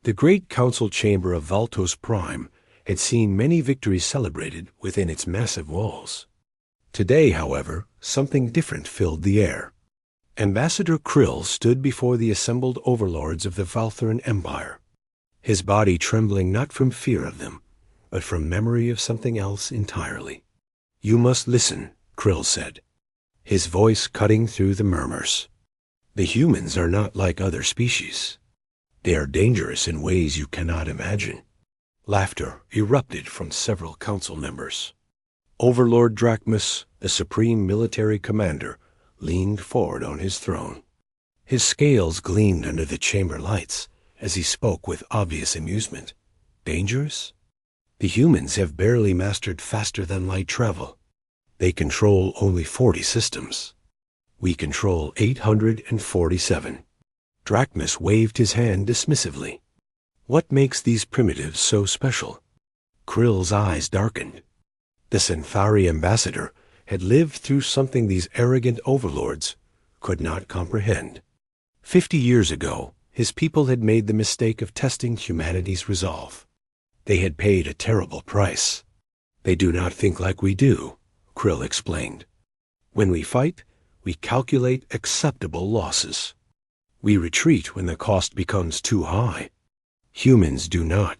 The great council chamber of Valtos Prime had seen many victories celebrated within its massive walls. Today, however, something different filled the air. Ambassador Krill stood before the assembled overlords of the Valthuran Empire, his body trembling not from fear of them, but from memory of something else entirely. "You must listen," Krill said, his voice cutting through the murmurs. "The humans are not like other species. They are dangerous in ways you cannot imagine." Laughter erupted from several council members. Overlord Drachmus, the supreme military commander, leaned forward on his throne. His scales gleamed under the chamber lights as he spoke with obvious amusement. "Dangerous? The humans have barely mastered faster-than-light travel. They control only 40 systems. We control 847. Drachmus waved his hand dismissively. "What makes these primitives so special?" Krill's eyes darkened. The Centauri ambassador had lived through something these arrogant overlords could not comprehend. 50 years ago, his people had made the mistake of testing humanity's resolve. They had paid a terrible price. "They do not think like we do," Krill explained. "When we fight, we calculate acceptable losses. We retreat when the cost becomes too high. Humans do not.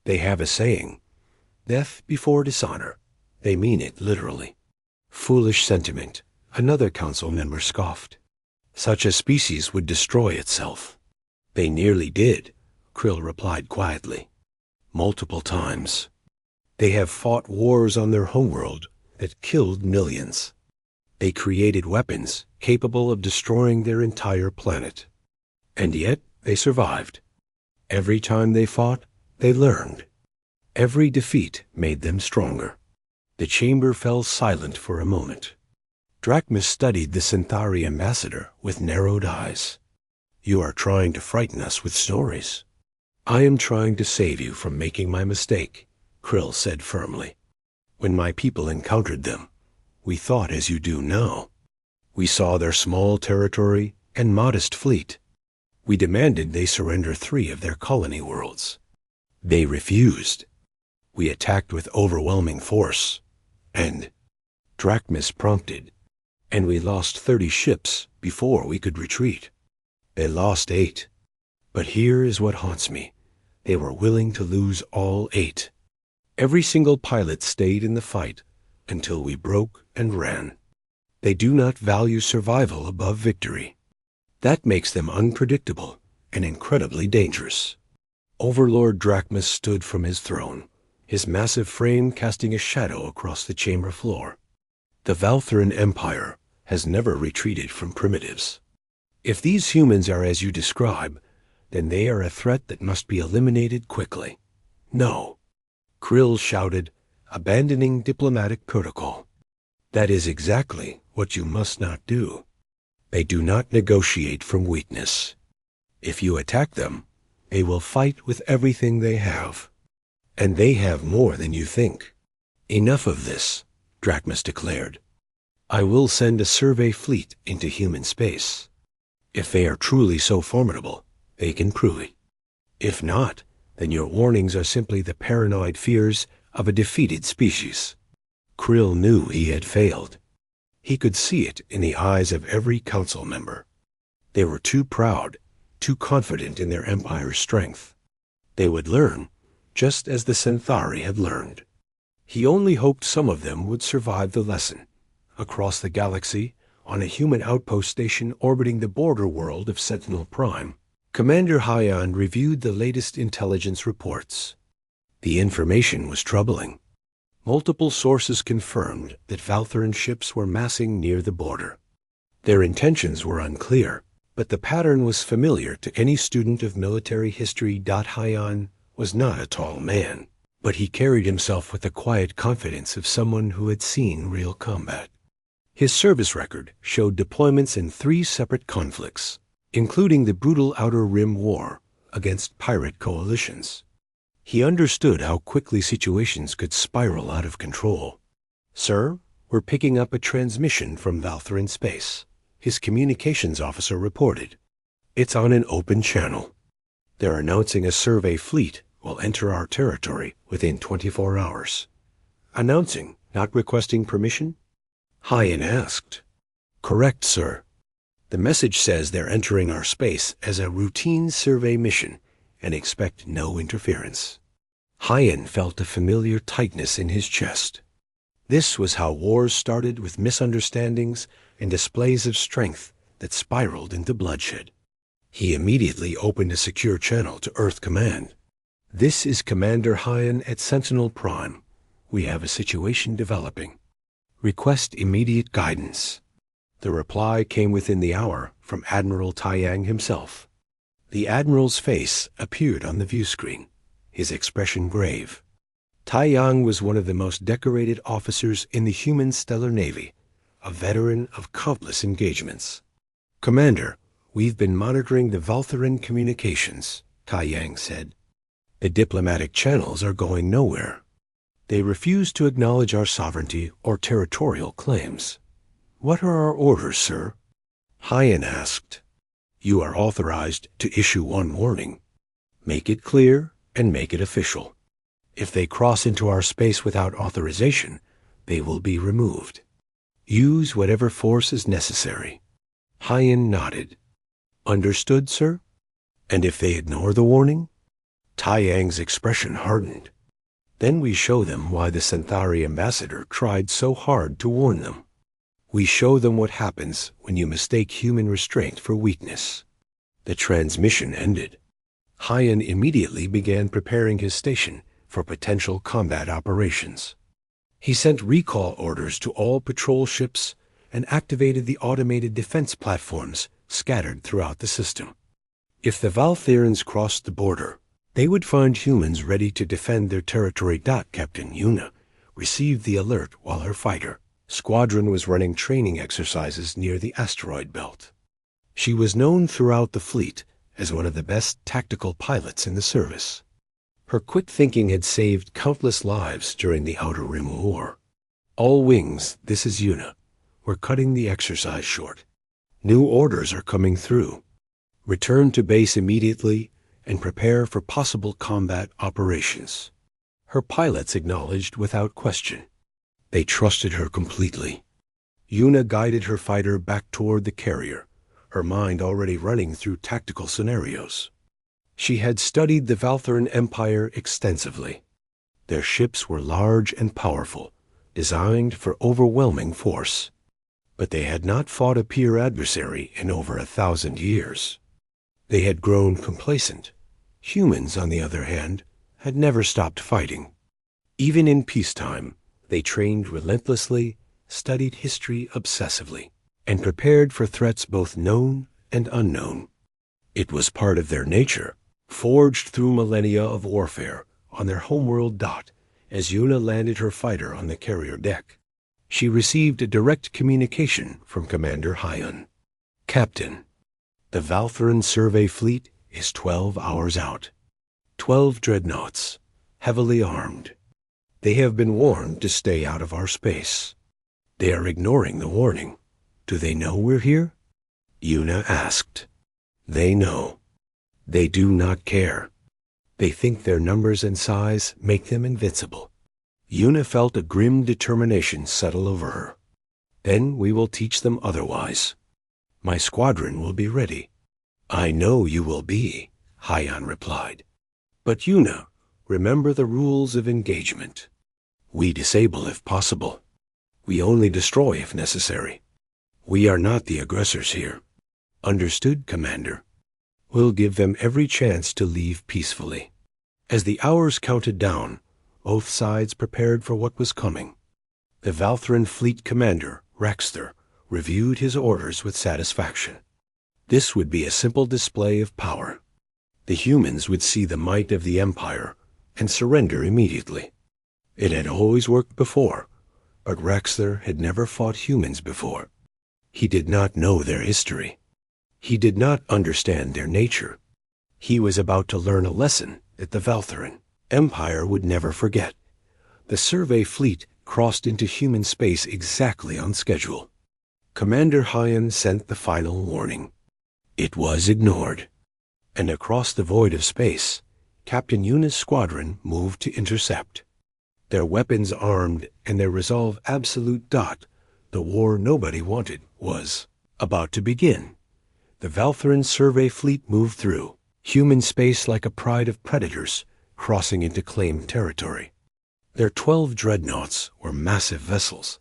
They have a saying, 'Death before dishonor.' They mean it literally." "Foolish sentiment," another council member scoffed. "Such a species would destroy itself." "They nearly did," Krill replied quietly. "Multiple times. They have fought wars on their homeworld that killed millions. They created weapons capable of destroying their entire planet. And yet they survived. Every time they fought, they learned. Every defeat made them stronger." The chamber fell silent for a moment. Drachmus studied the Centauri ambassador with narrowed eyes. "You are trying to frighten us with stories." "I am trying to save you from making my mistake," Krill said firmly. "When my people encountered them, we thought as you do now. We saw their small territory and modest fleet. We demanded they surrender 3 of their colony worlds. They refused. We attacked with overwhelming force, and," Drachmus prompted, "and we lost 30 ships before we could retreat. They lost 8. But here is what haunts me. They were willing to lose all 8. Every single pilot stayed in the fight until we broke and ran. They do not value survival above victory. That makes them unpredictable and incredibly dangerous." Overlord Drachmus stood from his throne, his massive frame casting a shadow across the chamber floor. "The Valthuran Empire has never retreated from primitives. If these humans are as you describe, then they are a threat that must be eliminated quickly." "No," Krill shouted, abandoning diplomatic protocol. "That is exactly what you must not do. They do not negotiate from weakness. If you attack them, they will fight with everything they have. And they have more than you think." "Enough of this," Drachmus declared. "I will send a survey fleet into human space. If they are truly so formidable, they can prove it. If not, then your warnings are simply the paranoid fears of a defeated species." Krill knew he had failed. He could see it in the eyes of every council member. They were too proud, too confident in their empire's strength. They would learn, just as the Centauri had learned. He only hoped some of them would survive the lesson. Across the galaxy, on a human outpost station orbiting the border world of Sentinel Prime, Commander Hyan reviewed the latest intelligence reports. The information was troubling. Multiple sources confirmed that Valthuran ships were massing near the border. Their intentions were unclear, but the pattern was familiar to any student of military history. Hyan was not a tall man, but he carried himself with the quiet confidence of someone who had seen real combat. His service record showed deployments in 3 separate conflicts, including the brutal Outer Rim War against pirate coalitions. He understood how quickly situations could spiral out of control. "Sir, we're picking up a transmission from Valthuran space," his communications officer reported. "It's on an open channel." They're announcing a survey fleet will enter our territory within 24 hours. Announcing, not requesting permission? Hyan asked. Correct, sir. The message says they're entering our space as a routine survey mission and expect no interference. Hyan felt a familiar tightness in his chest. This was how wars started, with misunderstandings and displays of strength that spiraled into bloodshed. He immediately opened a secure channel to Earth Command. This is Commander Hyan at Sentinel Prime. We have a situation developing. Request immediate guidance. The reply came within the hour from Admiral Taiyang himself. The Admiral's face appeared on the view screen, his expression grave. Taiyang was one of the most decorated officers in the human stellar navy, a veteran of countless engagements. Commander, we've been monitoring the Valtheran communications, Taiyang said. The diplomatic channels are going nowhere. They refuse to acknowledge our sovereignty or territorial claims. What are our orders, sir? Hyan asked. You are authorized to issue one warning. Make it clear and make it official. If they cross into our space without authorization, they will be removed. Use whatever force is necessary. Hyan nodded. Understood, sir? And if they ignore the warning? Taiyang's expression hardened. Then we show them why the Centauri ambassador tried so hard to warn them. We show them what happens when you mistake human restraint for weakness. The transmission ended. Hyan immediately began preparing his station for potential combat operations. He sent recall orders to all patrol ships and activated the automated defense platforms scattered throughout the system. If the Valtherans crossed the border, they would find humans ready to defend their territory. Captain Yuna received the alert while her fighter squadron was running training exercises near the asteroid belt. She was known throughout the fleet as one of the best tactical pilots in the service. Her quick thinking had saved countless lives during the Outer Rim War. All wings, this is Yuna. We're cutting the exercise short. New orders are coming through. Return to base immediately and prepare for possible combat operations. Her pilots acknowledged without question. They trusted her completely. Yuna guided her fighter back toward the carrier, her mind already running through tactical scenarios. She had studied the Valtheran Empire extensively. Their ships were large and powerful, designed for overwhelming force. But they had not fought a peer adversary in over 1,000 years. They had grown complacent. Humans, on the other hand, had never stopped fighting. Even in peacetime, they trained relentlessly, studied history obsessively, and prepared for threats both known and unknown. It was part of their nature, forged through millennia of warfare on their homeworld. As Yuna landed her fighter on the carrier deck, she received a direct communication from Commander Hyan. Captain, the Valtheran survey fleet is 12 hours out. 12 dreadnoughts, heavily armed. They have been warned to stay out of our space. They are ignoring the warning. Do they know we're here? Yuna asked. They know. They do not care. They think their numbers and size make them invincible. Yuna felt a grim determination settle over her. Then we will teach them otherwise. My squadron will be ready. I know you will be, Hyan replied. But Yuna, remember the rules of engagement. We disable if possible. We only destroy if necessary. We are not the aggressors here. Understood, Commander? We'll give them every chance to leave peacefully. As the hours counted down, both sides prepared for what was coming. The Valtheran fleet commander, Raxter, reviewed his orders with satisfaction. This would be a simple display of power. The humans would see the might of the Empire and surrender immediately. It had always worked before, but Raxter had never fought humans before. He did not know their history. He did not understand their nature. He was about to learn a lesson that the Valtheran Empire would never forget. The survey fleet crossed into human space exactly on schedule. Commander Hyan sent the final warning. It was ignored. And across the void of space, Captain Yuna's squadron moved to intercept. Their weapons armed and their resolve absolute. The war nobody wanted was about to begin. The Valtheran survey fleet moved through human space like a pride of predators crossing into claimed territory. Their 12 dreadnoughts were massive vessels,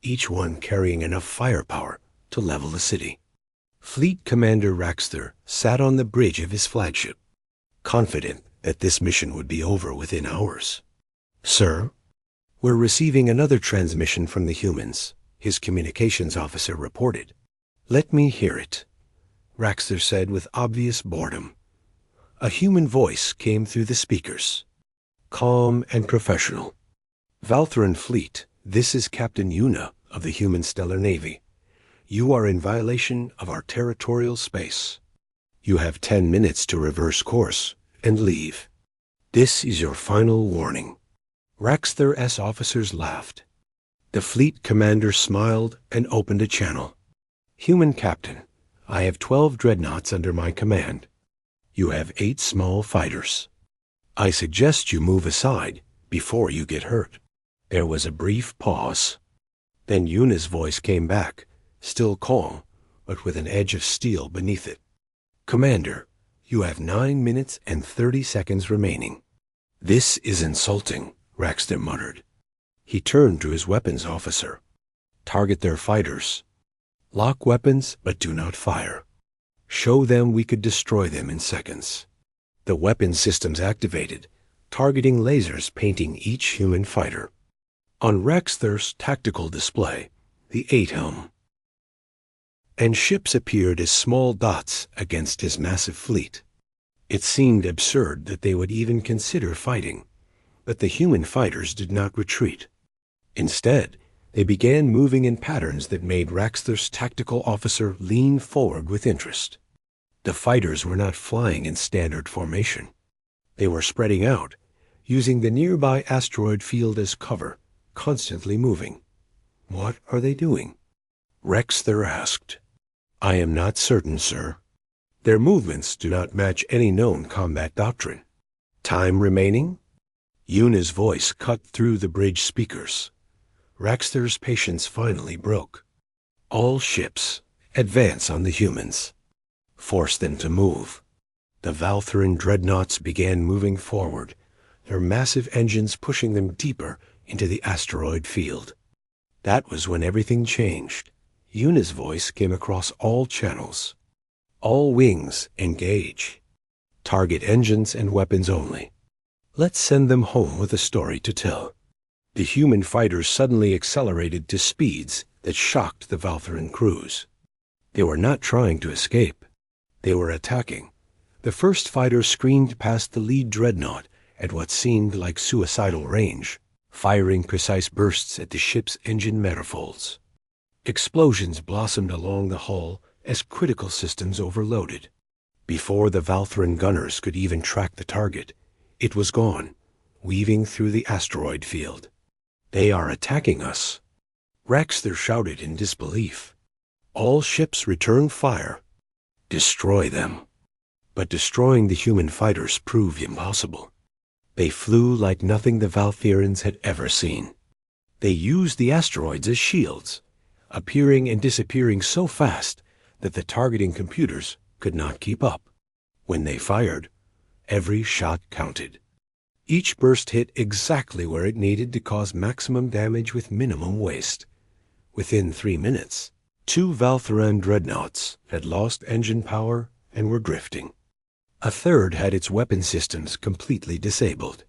each one carrying enough firepower to level the city. Fleet Commander Raxter sat on the bridge of his flagship, confident that this mission would be over within hours. "Sir, we're receiving another transmission from the humans," his communications officer reported. "Let me hear it," Raxter said with obvious boredom. A human voice came through the speakers, calm and professional. "Valtheran Fleet, this is Captain Yuna of the Human Stellar Navy. You are in violation of our territorial space. You have 10 minutes to reverse course and leave. This is your final warning." Raxter's officers laughed. The fleet commander smiled and opened a channel. "Human Captain, I have 12 dreadnoughts under my command. You have 8 small fighters. I suggest you move aside before you get hurt." There was a brief pause. Then Yuna's voice came back, still calm, but with an edge of steel beneath it. "Commander, you have 9 minutes and 30 seconds remaining." "This is insulting," Raxter muttered. He turned to his weapons officer. "Target their fighters. Lock weapons, but do not fire. Show them we could destroy them in seconds." The weapon systems activated, targeting lasers painting each human fighter. On Raxter's tactical display, the 8-helm and ships appeared as small dots against his massive fleet. It seemed absurd that they would even consider fighting, but the human fighters did not retreat. Instead, they began moving in patterns that made Raxter's tactical officer lean forward with interest. The fighters were not flying in standard formation. They were spreading out, using the nearby asteroid field as cover, constantly moving. "What are they doing?" Raxter asked. "I am not certain, sir. Their movements do not match any known combat doctrine." "Time remaining?" Yuna's voice cut through the bridge speakers. Raxter's patience finally broke. "All ships, advance on the humans. Force them to move." The Valtheran dreadnoughts began moving forward, their massive engines pushing them deeper into the asteroid field. That was when everything changed. Yuna's voice came across all channels. "All wings, engage. Target engines and weapons only. Let's send them home with a story to tell." The human fighters suddenly accelerated to speeds that shocked the Valtheran crews. They were not trying to escape. They were attacking. The first fighter screamed past the lead dreadnought at what seemed like suicidal range, firing precise bursts at the ship's engine manifolds. Explosions blossomed along the hull as critical systems overloaded. Before the Valtheran gunners could even track the target, it was gone, weaving through the asteroid field. "They are attacking us," Raxter shouted in disbelief. "All ships return fire. Destroy them." But destroying the human fighters proved impossible. They flew like nothing the Valtherans had ever seen. They used the asteroids as shields, appearing and disappearing so fast that the targeting computers could not keep up. When they fired, every shot counted. Each burst hit exactly where it needed to cause maximum damage with minimum waste. Within 3 minutes, 2 Valtheran dreadnoughts had lost engine power and were drifting. A third had its weapon systems completely disabled.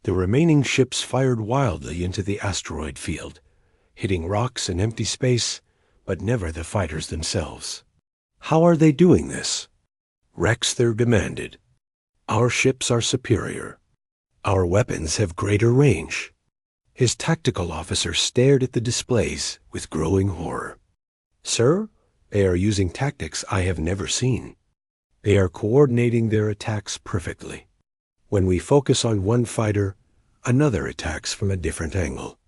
The remaining ships fired wildly into the asteroid field, hitting rocks and empty space, but never the fighters themselves. "How are they doing this?" Raxter demanded. "Our ships are superior. Our weapons have greater range." His tactical officer stared at the displays with growing horror. "Sir, they are using tactics I have never seen. They are coordinating their attacks perfectly. When we focus on one fighter, another attacks from a different angle.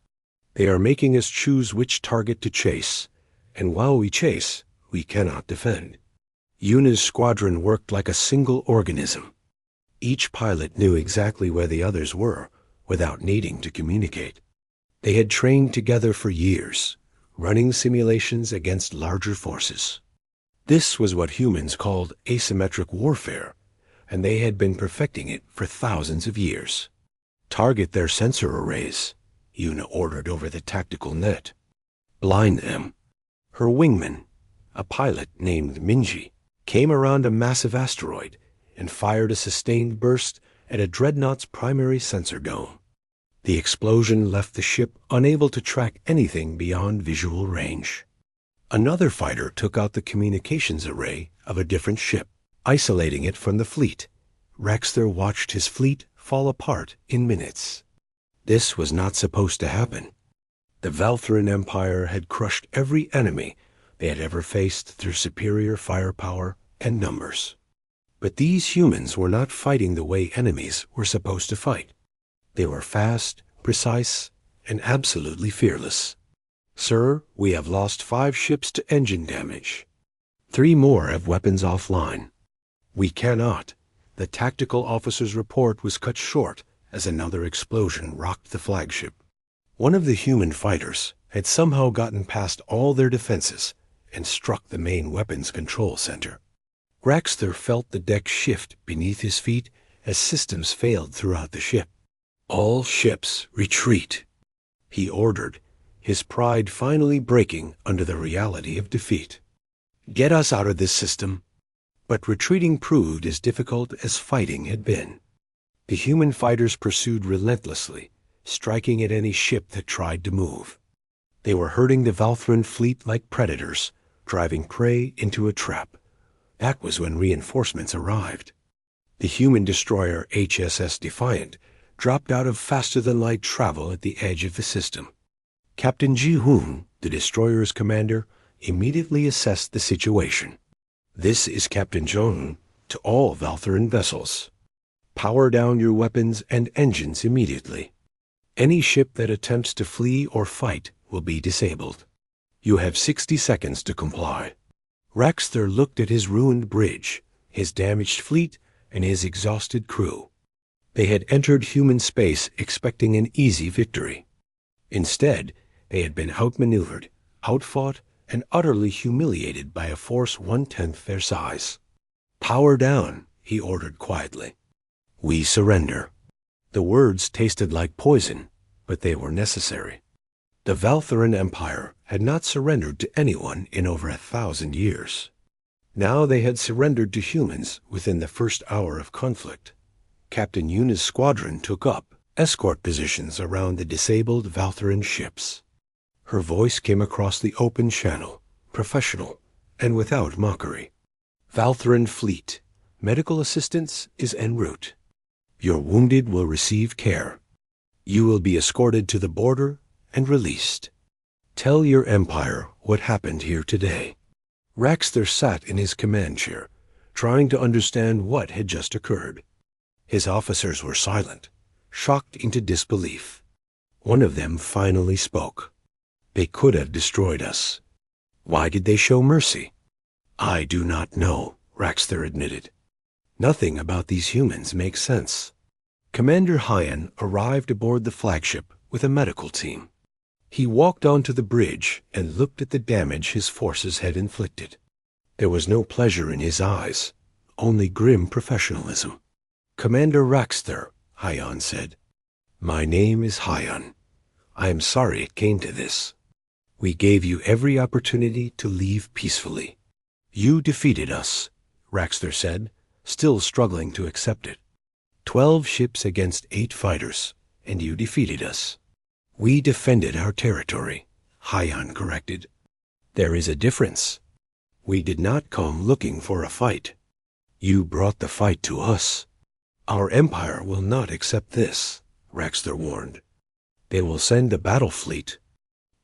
They are making us choose which target to chase, and while we chase, we cannot defend." Yuna's squadron worked like a single organism. Each pilot knew exactly where the others were without needing to communicate. They had trained together for years, running simulations against larger forces. This was what humans called asymmetric warfare, and they had been perfecting it for thousands of years. "Target their sensor arrays," Yuna ordered over the tactical net. "Blind them." Her wingman, a pilot named Minji, came around a massive asteroid and fired a sustained burst at a dreadnought's primary sensor dome. The explosion left the ship unable to track anything beyond visual range. Another fighter took out the communications array of a different ship, isolating it from the fleet. Raxter watched his fleet fall apart in minutes. This was not supposed to happen. The Valthuran Empire had crushed every enemy they had ever faced through superior firepower and numbers. But these humans were not fighting the way enemies were supposed to fight. They were fast, precise, and absolutely fearless. "Sir, we have lost 5 ships to engine damage. 3 more have weapons offline." "We cannot." The tactical officer's report was cut short as another explosion rocked the flagship. One of the human fighters had somehow gotten past all their defenses and struck the main weapons control center. Raxter felt the deck shift beneath his feet as systems failed throughout the ship. "All ships retreat," he ordered, his pride finally breaking under the reality of defeat. "Get us out of this system." But retreating proved as difficult as fighting had been. The human fighters pursued relentlessly, striking at any ship that tried to move. They were herding the Valthuran fleet like predators, driving prey into a trap. That was when reinforcements arrived. The human destroyer HSS Defiant dropped out of faster-than-light travel at the edge of the system. Captain Ji-hoon, the destroyer's commander, immediately assessed the situation. "This is Captain Jong to all Valthuran vessels. Power down your weapons and engines immediately. Any ship that attempts to flee or fight will be disabled. You have 60 seconds to comply." Raxter looked at his ruined bridge, his damaged fleet, and his exhausted crew. They had entered human space expecting an easy victory. Instead, they had been outmaneuvered, outfought, and utterly humiliated by a force 1/10 their size. "Power down," he ordered quietly. "We surrender." The words tasted like poison, but they were necessary. The Valthuran Empire had not surrendered to anyone in over 1,000 years. Now they had surrendered to humans within the first hour of conflict. Captain Yuna's squadron took up escort positions around the disabled Valthuran ships. Her voice came across the open channel, professional and without mockery. "Valthuran fleet, medical assistance is en route. Your wounded will receive care. You will be escorted to the border and released. Tell your empire what happened here today." Raxter sat in his command chair, trying to understand what had just occurred. His officers were silent, shocked into disbelief. One of them finally spoke. "They could have destroyed us. Why did they show mercy?" "I do not know," Raxter admitted. "Nothing about these humans makes sense." Commander Hyan arrived aboard the flagship with a medical team. He walked onto the bridge and looked at the damage his forces had inflicted. There was no pleasure in his eyes, only grim professionalism. "Commander Raxter," Hyan said. "My name is Hyan. I am sorry it came to this. We gave you every opportunity to leave peacefully. You defeated us," Raxter said, still struggling to accept it. 12 ships against 8 fighters, and you defeated us." "We defended our territory," Hyan corrected. "There is a difference. We did not come looking for a fight. You brought the fight to us. Our empire will not accept this," Raxter warned. "They will send a battle fleet.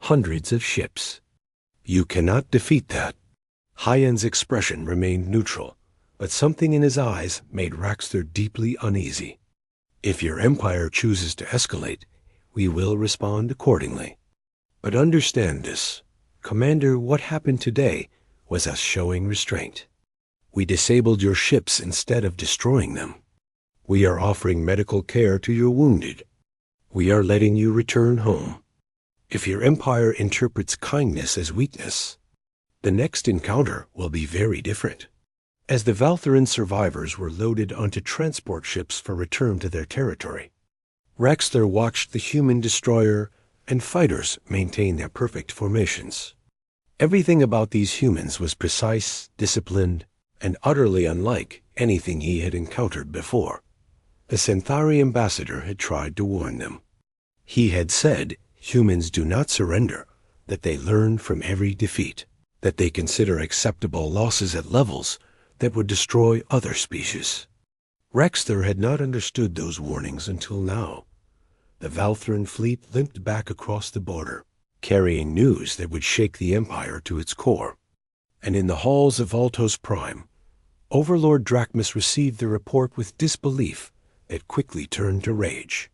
Hundreds of ships. You cannot defeat that." Hyan's expression remained neutral, but something in his eyes made Raxter deeply uneasy. "If your empire chooses to escalate, we will respond accordingly. But understand this, Commander, what happened today was us showing restraint. We disabled your ships instead of destroying them. We are offering medical care to your wounded. We are letting you return home. If your empire interprets kindness as weakness, the next encounter will be very different." As the Valtheran survivors were loaded onto transport ships for return to their territory, Raxthor watched the human destroyer and fighters maintain their perfect formations. Everything about these humans was precise, disciplined, and utterly unlike anything he had encountered before. The Centauri ambassador had tried to warn them. He had said humans do not surrender, that they learn from every defeat, that they consider acceptable losses at levels that would destroy other species. Raxthor had not understood those warnings until now. The Valtheran fleet limped back across the border, carrying news that would shake the Empire to its core. And in the halls of Altos Prime, Overlord Drachmus received the report with disbelief that quickly turned to rage.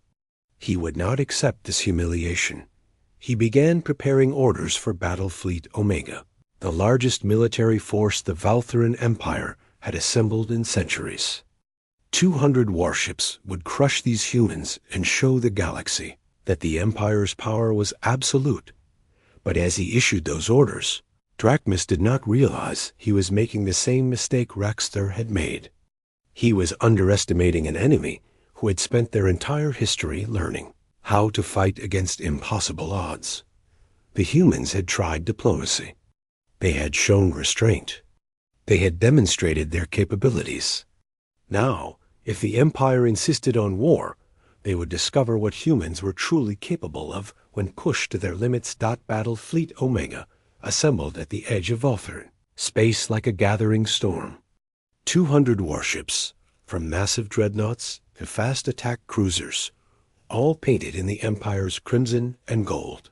He would not accept this humiliation. He began preparing orders for Battle Fleet Omega, the largest military force the Valtheran Empire had assembled in centuries. 200 warships would crush these humans and show the galaxy that the Empire's power was absolute. But as he issued those orders, Drachmus did not realize he was making the same mistake Raxthor had made. He was underestimating an enemy who had spent their entire history learning how to fight against impossible odds. The humans had tried diplomacy. They had shown restraint. They had demonstrated their capabilities. Now, if the Empire insisted on war, they would discover what humans were truly capable of when pushed to their limits. Battle Fleet Omega assembled at the edge of Valtheran, space like a gathering storm. 200 warships, from massive dreadnoughts to fast attack cruisers, all painted in the Empire's crimson and gold.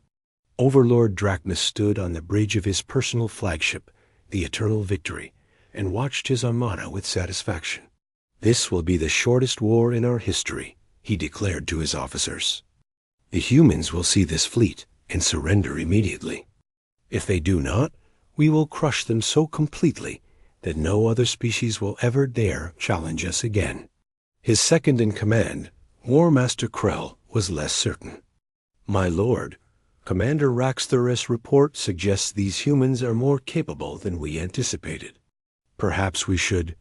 Overlord Drachmus stood on the bridge of his personal flagship, the Eternal Victory, and watched his armada with satisfaction. "This will be the shortest war in our history," he declared to his officers. "The humans will see this fleet and surrender immediately. If they do not, we will crush them so completely that no other species will ever dare challenge us again." His second-in-command, War Master Krell, was less certain. "My lord, Commander Raxthor's report suggests these humans are more capable than we anticipated. Perhaps we should—"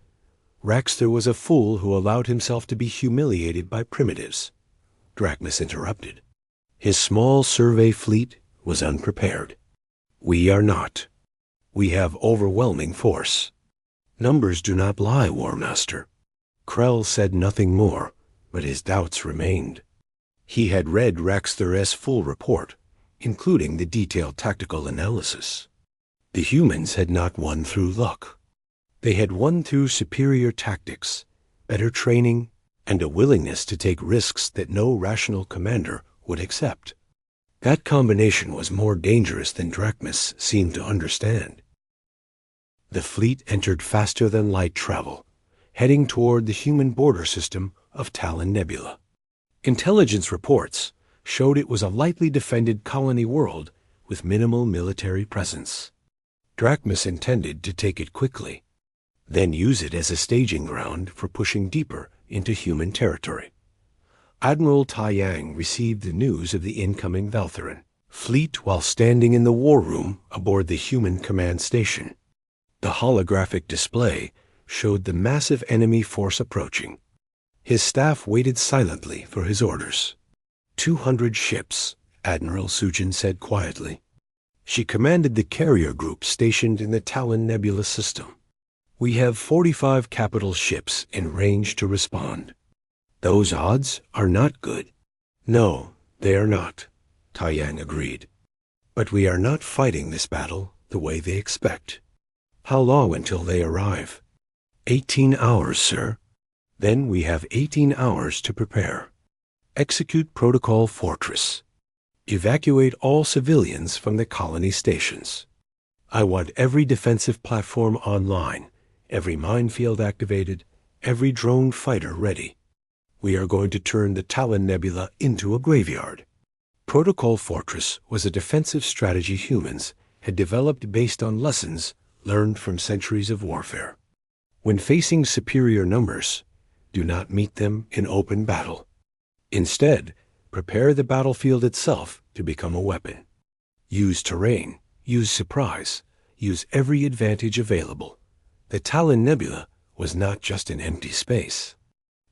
Raxthor was a fool who allowed himself to be humiliated by primitives, Drachmus interrupted. His small survey fleet was unprepared. "We are not. We have overwhelming force. Numbers do not lie, War Master." Krell said nothing more, but his doubts remained. He had read Raxthor's full report, including the detailed tactical analysis. The humans had not won through luck. They had won through superior tactics, better training, and a willingness to take risks that no rational commander would accept. That combination was more dangerous than Drachmus seemed to understand. The fleet entered faster than light travel, heading toward the human border system of Talon Nebula. Intelligence reports showed it was a lightly defended colony world with minimal military presence. Drachmus intended to take it quickly, then use it as a staging ground for pushing deeper into human territory. Admiral Tai Yang received the news of the incoming Valtheran fleet while standing in the war room aboard the human command station. The holographic display showed the massive enemy force approaching. His staff waited silently for his orders. 200 ships, Admiral Sujin said quietly. She commanded the carrier group stationed in the Talon Nebula system. "We have 45 capital ships in range to respond." "Those odds are not good." "No, they are not," Tai Yang agreed. "But we are not fighting this battle the way they expect." "How long until they arrive?" 18 hours, sir. Then we have 18 hours to prepare. Execute Protocol Fortress. Evacuate all civilians from the colony stations. I want every defensive platform online, every minefield activated, every drone fighter ready. We are going to turn the Talon Nebula into a graveyard. Protocol Fortress was a defensive strategy humans had developed based on lessons learned from centuries of warfare. When facing superior numbers, do not meet them in open battle. Instead, prepare the battlefield itself to become a weapon. Use terrain, use surprise, use every advantage available. The Talon Nebula was not just an empty space.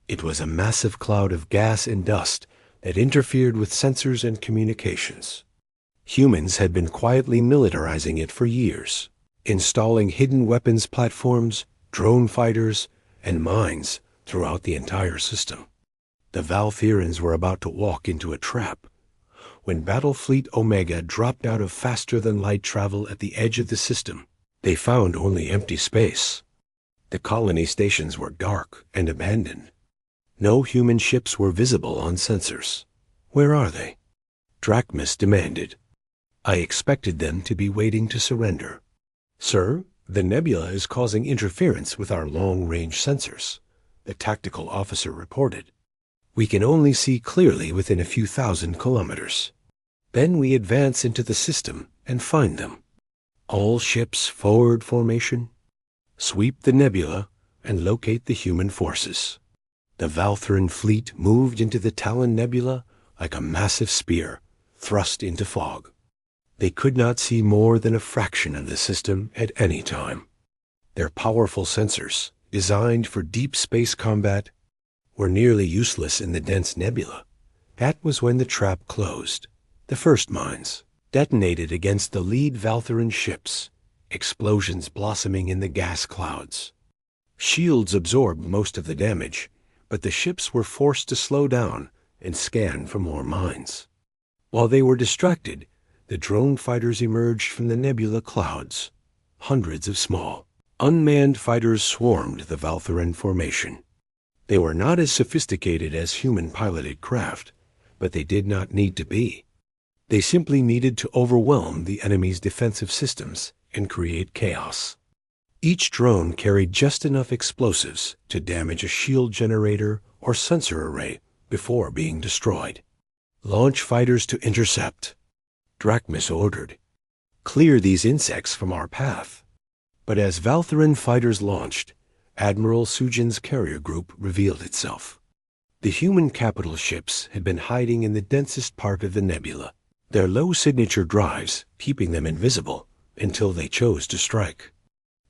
It was a massive cloud of gas and dust that interfered with sensors and communications. Humans had been quietly militarizing it for years, installing hidden weapons platforms, drone fighters, and mines throughout the entire system. The Valthyrans were about to walk into a trap when Battlefleet Omega dropped out of faster-than-light travel at the edge of the system. They found only empty space. The colony stations were dark and abandoned. No human ships were visible on sensors. Where are they? Drachmus demanded. I expected them to be waiting to surrender. Sir, the nebula is causing interference with our long-range sensors, the tactical officer reported. We can only see clearly within a few thousand kilometers. Then we advance into the system and find them. All ships forward formation. Sweep the nebula and locate the human forces. The Valthyran fleet moved into the Talon Nebula like a massive spear thrust into fog. They could not see more than a fraction of the system at any time. Their powerful sensors, designed for deep space combat, were nearly useless in the dense nebula. That was when the trap closed. The first mines detonated against the lead Valthyran ships, explosions blossoming in the gas clouds. Shields absorbed most of the damage, but the ships were forced to slow down and scan for more mines. While they were distracted, the drone fighters emerged from the nebula clouds. Hundreds of small, unmanned fighters swarmed the Valthyran formation. They were not as sophisticated as human-piloted craft, but they did not need to be. They simply needed to overwhelm the enemy's defensive systems and create chaos. Each drone carried just enough explosives to damage a shield generator or sensor array before being destroyed. Launch fighters to intercept. Drachmus ordered. Clear these insects from our path. But as Valthyran fighters launched, Admiral Sujin's carrier group revealed itself. The human capital ships had been hiding in the densest part of the nebula, their low signature drives keeping them invisible until they chose to strike.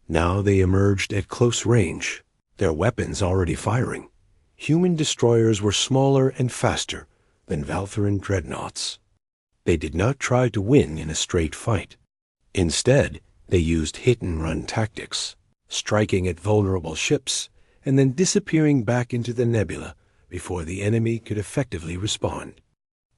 Now they emerged at close range, their weapons already firing. Human destroyers were smaller and faster than Valthyran dreadnoughts. They did not try to win in a straight fight. Instead, they used hit-and-run tactics, striking at vulnerable ships and then disappearing back into the nebula before the enemy could effectively respond.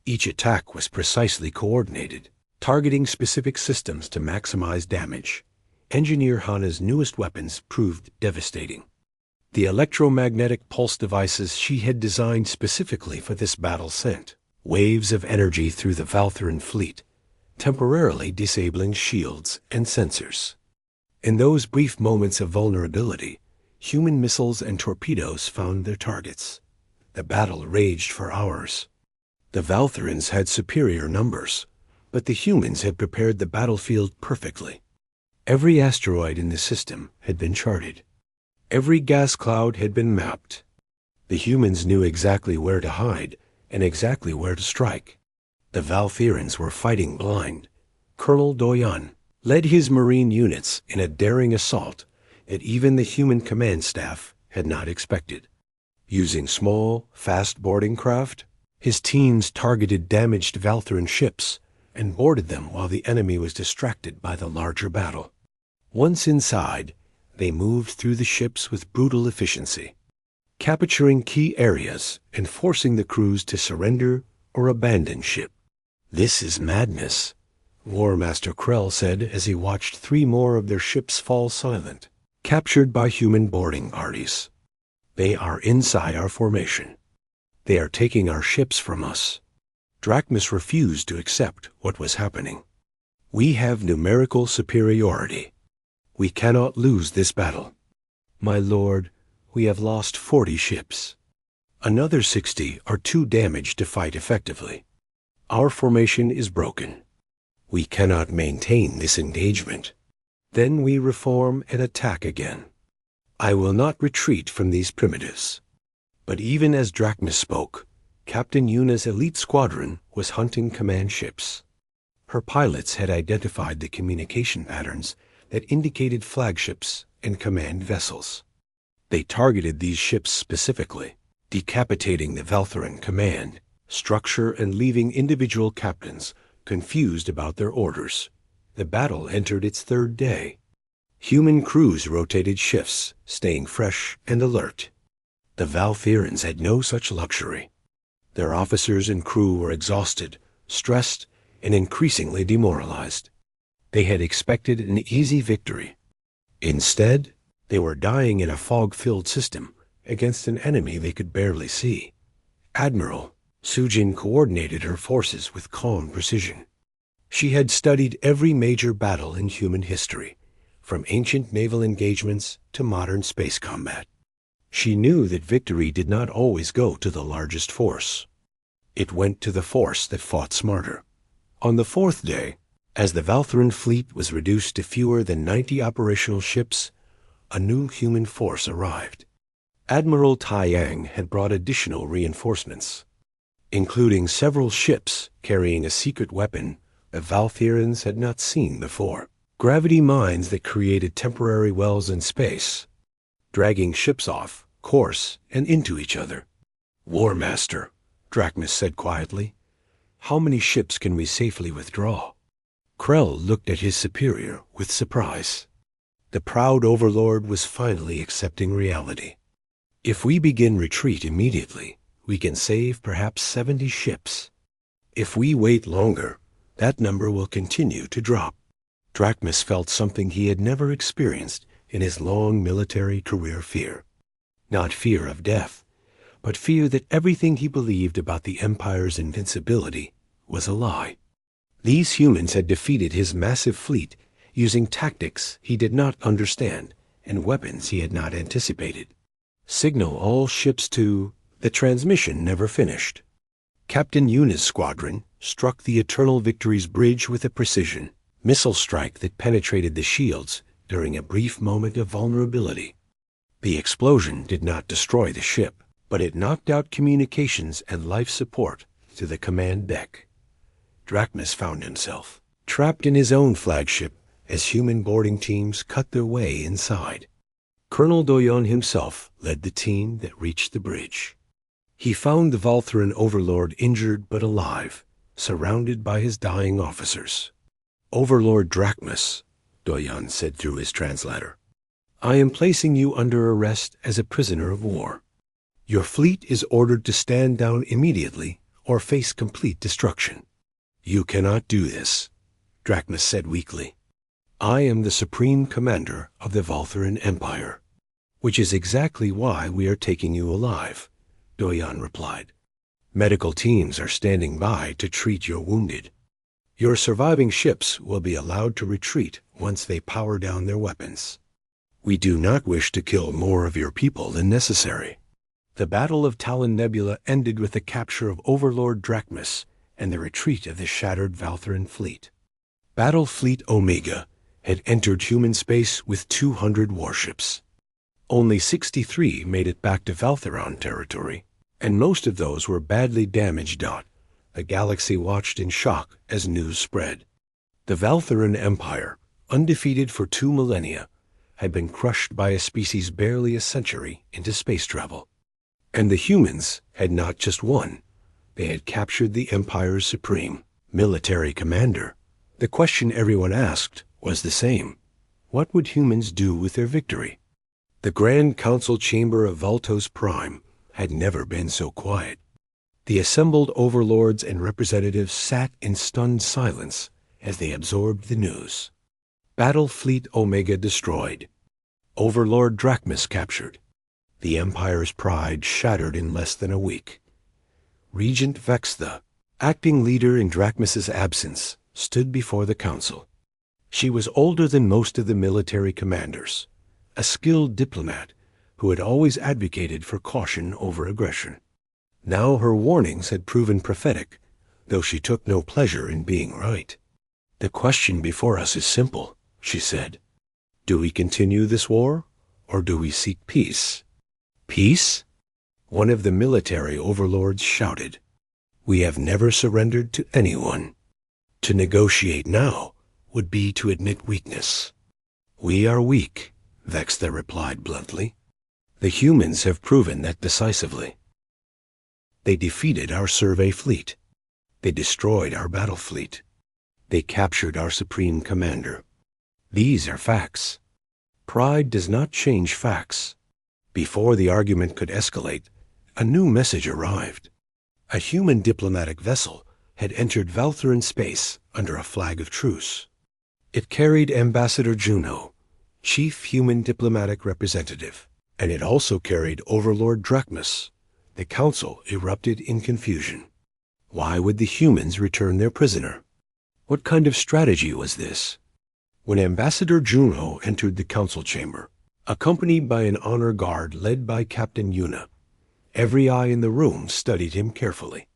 Each attack was precisely coordinated, targeting specific systems to maximize damage. Engineer Hana's newest weapons proved devastating. The electromagnetic pulse devices she had designed specifically for this battle sent waves of energy through the Valthyran fleet, temporarily disabling shields and sensors. In those brief moments of vulnerability, human missiles and torpedoes found their targets. The battle raged for hours. The Valthyrans had superior numbers, but the humans had prepared the battlefield perfectly. Every asteroid in the system had been charted. Every gas cloud had been mapped. The humans knew exactly where to hide and exactly where to strike. The Valthyrans were fighting blind. Colonel Doyan led his marine units in a daring assault that even the human command staff had not expected. Using small, fast-boarding craft, his teams targeted damaged Valthyran ships and boarded them while the enemy was distracted by the larger battle. Once inside, they moved through the ships with brutal efficiency, capturing key areas and forcing the crews to surrender or abandon ship. This is madness, War Master Krell said as he watched 3 more of their ships fall silent, captured by human boarding parties. They are inside our formation. They are taking our ships from us. Drachmus refused to accept what was happening. We have numerical superiority. We cannot lose this battle. My lord, we have lost 40 ships. Another 60 are too damaged to fight effectively. Our formation is broken. We cannot maintain this engagement. Then we reform and attack again. I will not retreat from these primitives. But even as Drachmis spoke, Captain Yuna's elite squadron was hunting command ships. Her pilots had identified the communication patterns that indicated flagships and command vessels. They targeted these ships specifically, decapitating the Valthuran command structure and leaving individual captains confused about their orders. The battle entered its third day. Human crews rotated shifts, staying fresh and alert. The Valthyrans had no such luxury. Their officers and crew were exhausted, stressed, and increasingly demoralized. They had expected an easy victory. Instead, they were dying in a fog-filled system against an enemy they could barely see. Admiral Sujin coordinated her forces with calm precision. She had studied every major battle in human history, from ancient naval engagements to modern space combat. She knew that victory did not always go to the largest force. It went to the force that fought smarter. On the fourth day, as the Valthuran fleet was reduced to fewer than 90 operational ships, a new human force arrived. Admiral Tai Yang had brought additional reinforcements, including several ships carrying a secret weapon the Valthyrans had not seen before. Gravity mines that created temporary wells in space, dragging ships off course and into each other. War Master, Drachmis said quietly, how many ships can we safely withdraw? Krell looked at his superior with surprise. The proud overlord was finally accepting reality. If we begin retreat immediately, we can save perhaps 70 ships. If we wait longer, that number will continue to drop. Drachmis felt something he had never experienced in his long military career: fear. Not fear of death, but fear that everything he believed about the Empire's invincibility was a lie. These humans had defeated his massive fleet using tactics he did not understand and weapons he had not anticipated. Signal all ships to... The transmission never finished. Captain Yuna's squadron struck the Eternal Victory's bridge with a precision missile strike that penetrated the shields during a brief moment of vulnerability. The explosion did not destroy the ship, but it knocked out communications and life support to the command deck. Drachmis found himself trapped in his own flagship as human boarding teams cut their way inside. Colonel Doyon himself led the team that reached the bridge. He found the Valthuran overlord injured but alive, surrounded by his dying officers. Overlord Drachmis, Doyon said through his translator, I am placing you under arrest as a prisoner of war. Your fleet is ordered to stand down immediately or face complete destruction. You cannot do this, Drachmis said weakly. I am the supreme commander of the Valthuran Empire, which is exactly why we are taking you alive, Doyon replied. Medical teams are standing by to treat your wounded. Your surviving ships will be allowed to retreat once they power down their weapons. We do not wish to kill more of your people than necessary. The Battle of Talon Nebula ended with the capture of Overlord Drachmis and the retreat of the shattered Valthuran fleet. Battle Fleet Omega had entered human space with 200 warships. Only 63 made it back to Valthuran territory, and most of those were badly damaged. The galaxy watched in shock as news spread. The Valthuran Empire, undefeated for 2 millennia, had been crushed by a species barely a century into space travel. And the humans had not just won. They had captured the Empire's supreme military commander. The question everyone asked was the same. What would humans do with their victory? The Grand Council chamber of Valtos Prime had never been so quiet. The assembled overlords and representatives sat in stunned silence as they absorbed the news. Battle Fleet Omega destroyed. Overlord Drachmis captured. The Empire's pride shattered in less than a week. Regent Vextha, acting leader in Drachmis's absence, stood before the council. She was older than most of the military commanders, a skilled diplomat who had always advocated for caution over aggression. Now her warnings had proven prophetic, though she took no pleasure in being right. The question before us is simple, she said. Do we continue this war, or do we seek peace? Peace? One of the military overlords shouted. We have never surrendered to anyone. To negotiate now would be to admit weakness. We are weak, Vextha replied bluntly. The humans have proven that decisively. They defeated our survey fleet. They destroyed our battle fleet. They captured our supreme commander. These are facts. Pride does not change facts. Before the argument could escalate, a new message arrived. A human diplomatic vessel had entered Valtheran space under a flag of truce. It carried Ambassador Juno, chief human diplomatic representative, and it also carried Overlord Drachmus. The council erupted in confusion. Why would the humans return their prisoner? What kind of strategy was this? When Ambassador Juno entered the council chamber, accompanied by an honor guard led by Captain Yuna, every eye in the room studied him carefully.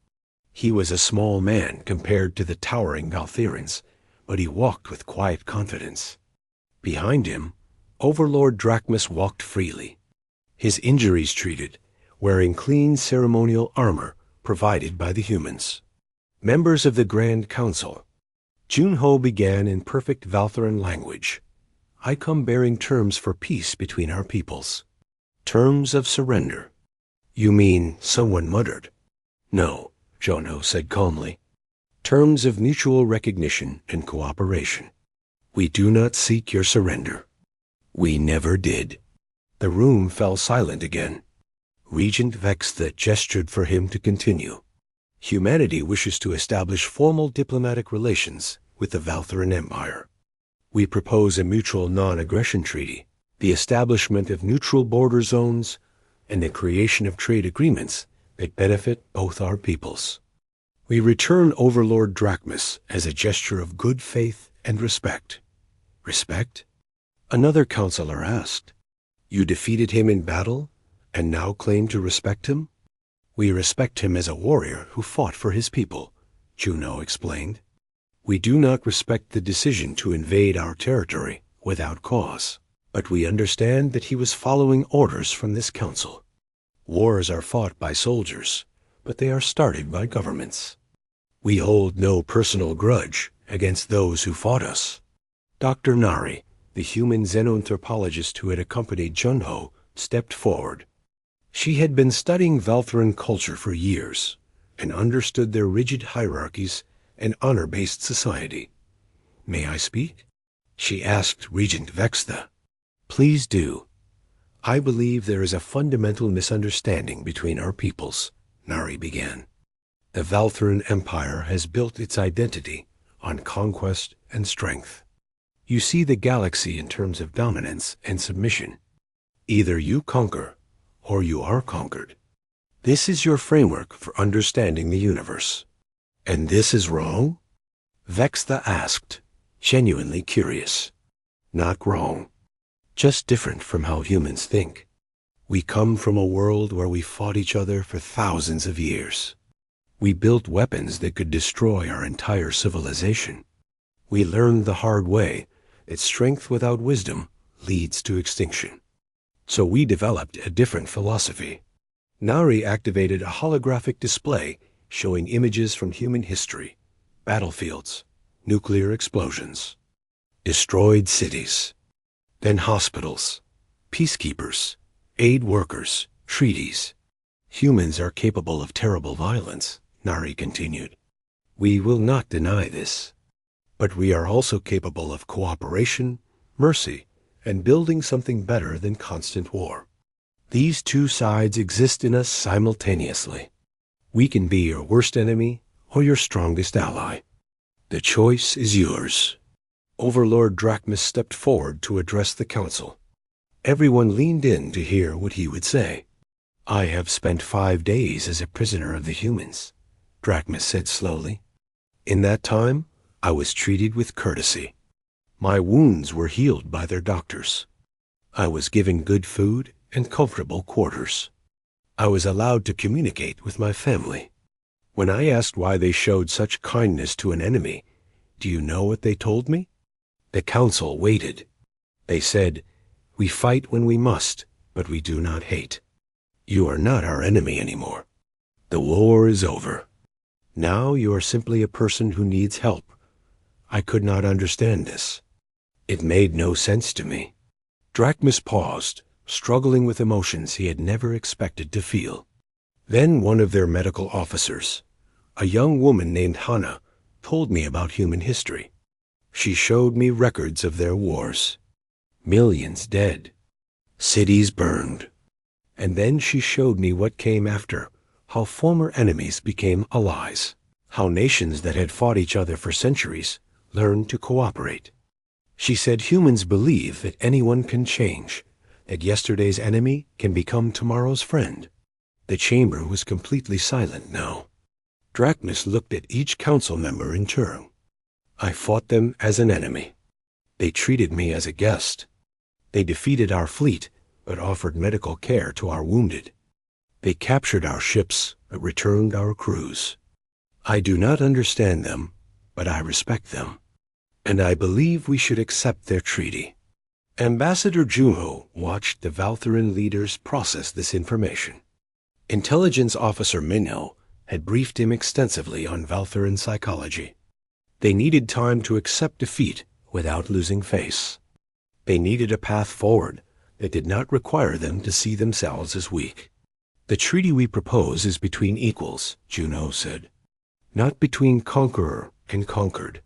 He was a small man compared to the towering Valtherans, but he walked with quiet confidence. Behind him, Overlord Drachmus walked freely, his injuries treated, wearing clean ceremonial armor provided by the humans. Members of the Grand Council, Junho began in perfect Valtheran language. I come bearing terms for peace between our peoples. Terms of surrender. You mean, someone muttered. No, Junho said calmly. Terms of mutual recognition and cooperation. We do not seek your surrender. We never did. The room fell silent again. Regent Vextha gestured for him to continue. Humanity wishes to establish formal diplomatic relations with the Valtheran Empire. We propose a mutual non-aggression treaty, the establishment of neutral border zones, and the creation of trade agreements that benefit both our peoples. We return Overlord Drachmus as a gesture of good faith and respect. Respect? Another counselor asked. You defeated him in battle, and now claim to respect him? We respect him as a warrior who fought for his people, Juno explained. We do not respect the decision to invade our territory without cause, but we understand that he was following orders from this council. Wars are fought by soldiers, but they are started by governments. We hold no personal grudge against those who fought us. Dr. Nari, the human xenanthropologist who had accompanied Junho, stepped forward. She had been studying Valtheran culture for years and understood their rigid hierarchies and honor-based society. May I speak? She asked Regent Vextha. Please do. I believe there is a fundamental misunderstanding between our peoples, Nari began. The Valtheran Empire has built its identity on conquest and strength. You see the galaxy in terms of dominance and submission. Either you conquer, or you are conquered. This is your framework for understanding the universe. And this is wrong? Vextha asked, genuinely curious. Not wrong. Just different from how humans think. We come from a world where we fought each other for thousands of years. We built weapons that could destroy our entire civilization. We learned the hard way that strength without wisdom leads to extinction. So we developed a different philosophy. Nari activated a holographic display showing images from human history, battlefields, nuclear explosions, destroyed cities, then hospitals, peacekeepers, aid workers, treaties. Humans are capable of terrible violence, Nari continued. We will not deny this. But we are also capable of cooperation, mercy, and building something better than constant war. These two sides exist in us simultaneously. We can be your worst enemy or your strongest ally. The choice is yours. Overlord Drachmus stepped forward to address the council. Everyone leaned in to hear what he would say. I have spent 5 days as a prisoner of the humans, Drachmus said slowly. In that time, I was treated with courtesy. My wounds were healed by their doctors. I was given good food and comfortable quarters. I was allowed to communicate with my family. When I asked why they showed such kindness to an enemy, do you know what they told me? The council waited. They said, We fight when we must, but we do not hate. You are not our enemy anymore. The war is over. Now you are simply a person who needs help. I could not understand this. It made no sense to me. Drachmus paused, struggling with emotions he had never expected to feel. Then one of their medical officers, a young woman named Hannah, told me about human history. She showed me records of their wars. Millions dead. Cities burned. And then she showed me what came after, how former enemies became allies, how nations that had fought each other for centuries learned to cooperate. She said humans believe that anyone can change, that yesterday's enemy can become tomorrow's friend. The chamber was completely silent now. Drachmus looked at each council member in turn. I fought them as an enemy. They treated me as a guest. They defeated our fleet, but offered medical care to our wounded. They captured our ships, but returned our crews. I do not understand them, but I respect them. And I believe we should accept their treaty. Ambassador Junho watched the Valthuran leaders process this information. Intelligence Officer Minho had briefed him extensively on Valthuran psychology. They needed time to accept defeat without losing face. They needed a path forward that did not require them to see themselves as weak. The treaty we propose is between equals, Junho said, not between conqueror and conquered.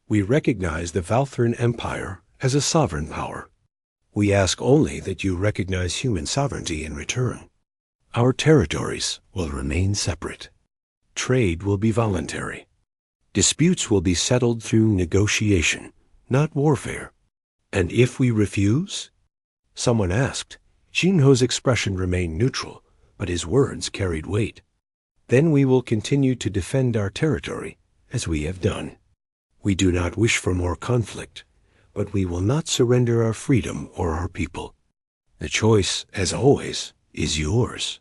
We recognize the Valthuran Empire as a sovereign power. We ask only that you recognize human sovereignty in return. Our territories will remain separate. Trade will be voluntary. Disputes will be settled through negotiation, not warfare. And if we refuse? Someone asked. Junho's expression remained neutral, but his words carried weight. Then we will continue to defend our territory, as we have done. We do not wish for more conflict, but we will not surrender our freedom or our people. The choice, as always, is yours.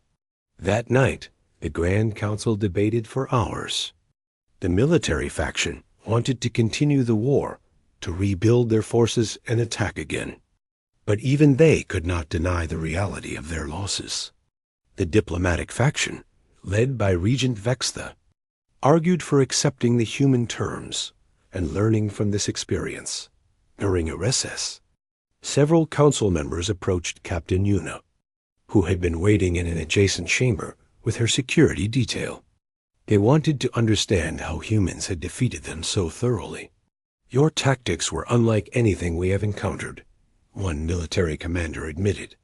That night, the Grand Council debated for hours. The military faction wanted to continue the war, to rebuild their forces and attack again. But even they could not deny the reality of their losses. The diplomatic faction, led by Regent Vextha, argued for accepting the human terms and learning from this experience. During a recess, several council members approached Captain Yuna, who had been waiting in an adjacent chamber with her security detail. They wanted to understand how humans had defeated them so thoroughly. Your tactics were unlike anything we have encountered, one military commander admitted.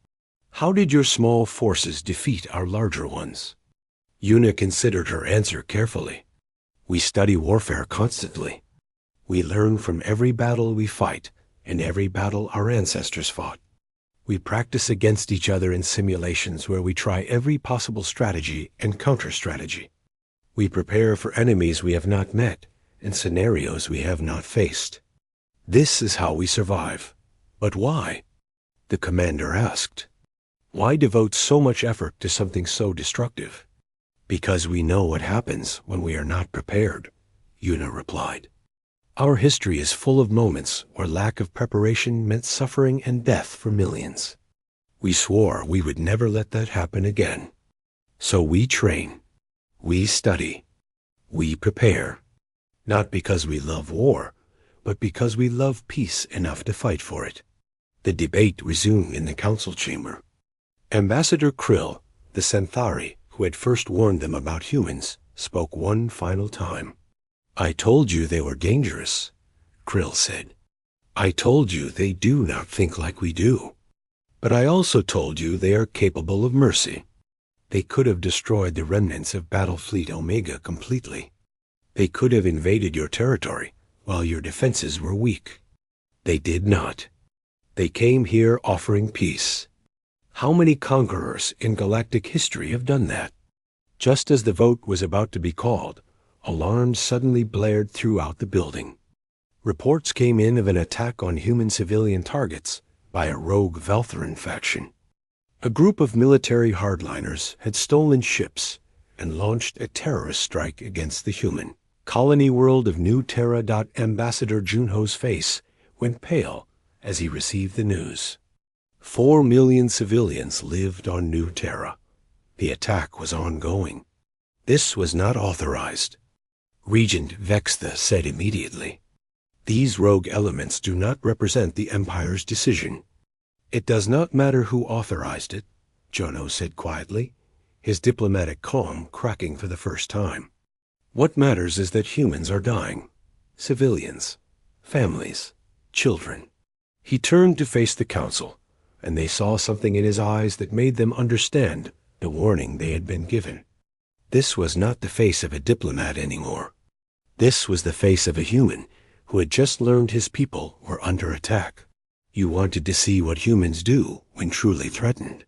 How did your small forces defeat our larger ones? Yuna considered her answer carefully. We study warfare constantly. We learn from every battle we fight and every battle our ancestors fought. We practice against each other in simulations where we try every possible strategy and counter-strategy. We prepare for enemies we have not met and scenarios we have not faced. This is how we survive. But why? The commander asked. Why devote so much effort to something so destructive? Because we know what happens when we are not prepared, Yuna replied. Our history is full of moments where lack of preparation meant suffering and death for millions. We swore we would never let that happen again. So we train, we study, we prepare, not because we love war, but because we love peace enough to fight for it. The debate resumed in the council chamber. Ambassador Krill, the Centauri who had first warned them about humans, spoke one final time. I told you they were dangerous, Krill said. I told you they do not think like we do. But I also told you they are capable of mercy. They could have destroyed the remnants of Battle Fleet Omega completely. They could have invaded your territory while your defenses were weak. They did not. They came here offering peace. How many conquerors in galactic history have done that? Just as the vote was about to be called, alarms suddenly blared throughout the building. Reports came in of an attack on human civilian targets by a rogue Valthuran faction. A group of military hardliners had stolen ships and launched a terrorist strike against the human colony world of New Terra. Ambassador Junho's face went pale as he received the news. 4 million civilians lived on New Terra. The attack was ongoing. This was not authorized. Regent Vextha said immediately. These rogue elements do not represent the Empire's decision. It does not matter who authorized it, Jono said quietly, his diplomatic calm cracking for the first time. What matters is that humans are dying. Civilians, families, children. He turned to face the council, and they saw something in his eyes that made them understand the warning they had been given. This was not the face of a diplomat anymore. This was the face of a human who had just learned his people were under attack. You wanted to see what humans do when truly threatened,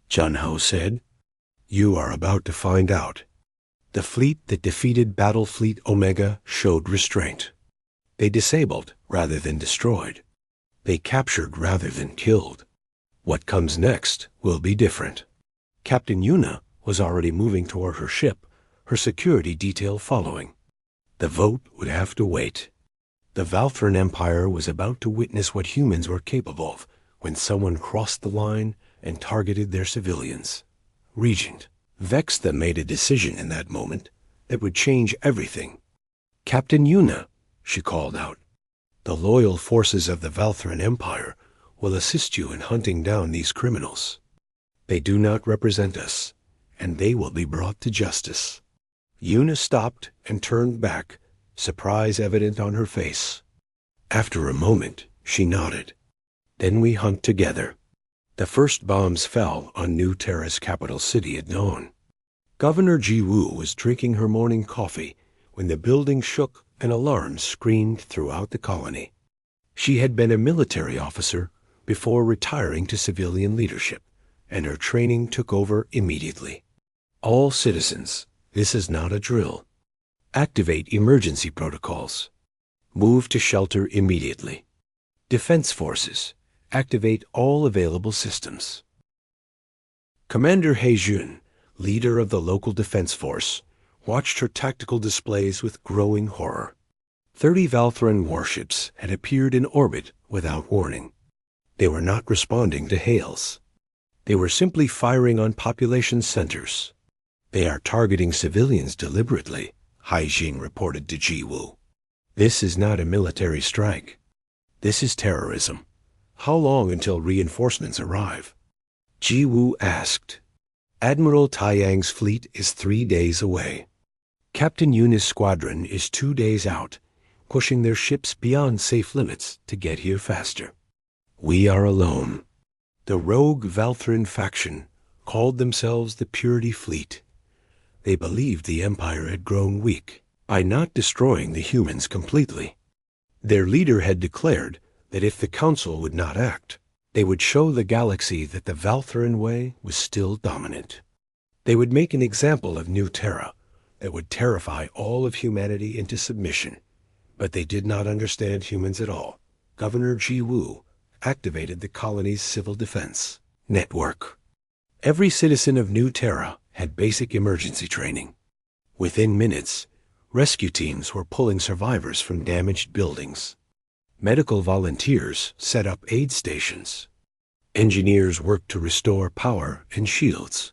Junho said. You are about to find out. The fleet that defeated Battle Fleet Omega showed restraint. They disabled rather than destroyed. They captured rather than killed. What comes next will be different. Captain Yuna was already moving toward her ship, her security detail following. The vote would have to wait. The Valthran Empire was about to witness what humans were capable of when someone crossed the line and targeted their civilians. Regent Vextha made a decision in that moment that would change everything. Captain Yuna, she called out, the loyal forces of the Valthran Empire will assist you in hunting down these criminals. They do not represent us, and they will be brought to justice. Yuna stopped and turned back, surprise evident on her face. After a moment, she nodded. Then we hunt together. The first bombs fell on New Terra's capital city at dawn. Governor Jiwoo was drinking her morning coffee when the building shook and alarms screamed throughout the colony. She had been a military officer before retiring to civilian leadership, and her training took over immediately. All citizens, this is not a drill. Activate emergency protocols. Move to shelter immediately. Defense forces, activate all available systems. Commander Heijun, leader of the local defense force, watched her tactical displays with growing horror. 30 Valthran warships had appeared in orbit without warning. They were not responding to hails. They were simply firing on population centers. They are targeting civilians deliberately, Haijin reported to Jiwoo. This is not a military strike. This is terrorism. How long until reinforcements arrive? Jiwoo asked. Admiral Taiyang's fleet is 3 days away. Captain Yuna's squadron is 2 days out, pushing their ships beyond safe limits to get here faster. We are alone. The rogue Valthran faction called themselves the Purity Fleet. They believed the Empire had grown weak by not destroying the humans completely. Their leader had declared that if the Council would not act, they would show the galaxy that the Valthran way was still dominant. They would make an example of New Terra that would terrify all of humanity into submission. But they did not understand humans at all. Governor Jiwoo activated the colony's civil defense network. Every citizen of New Terra had basic emergency training. Within minutes, rescue teams were pulling survivors from damaged buildings. Medical volunteers set up aid stations. Engineers worked to restore power and shields.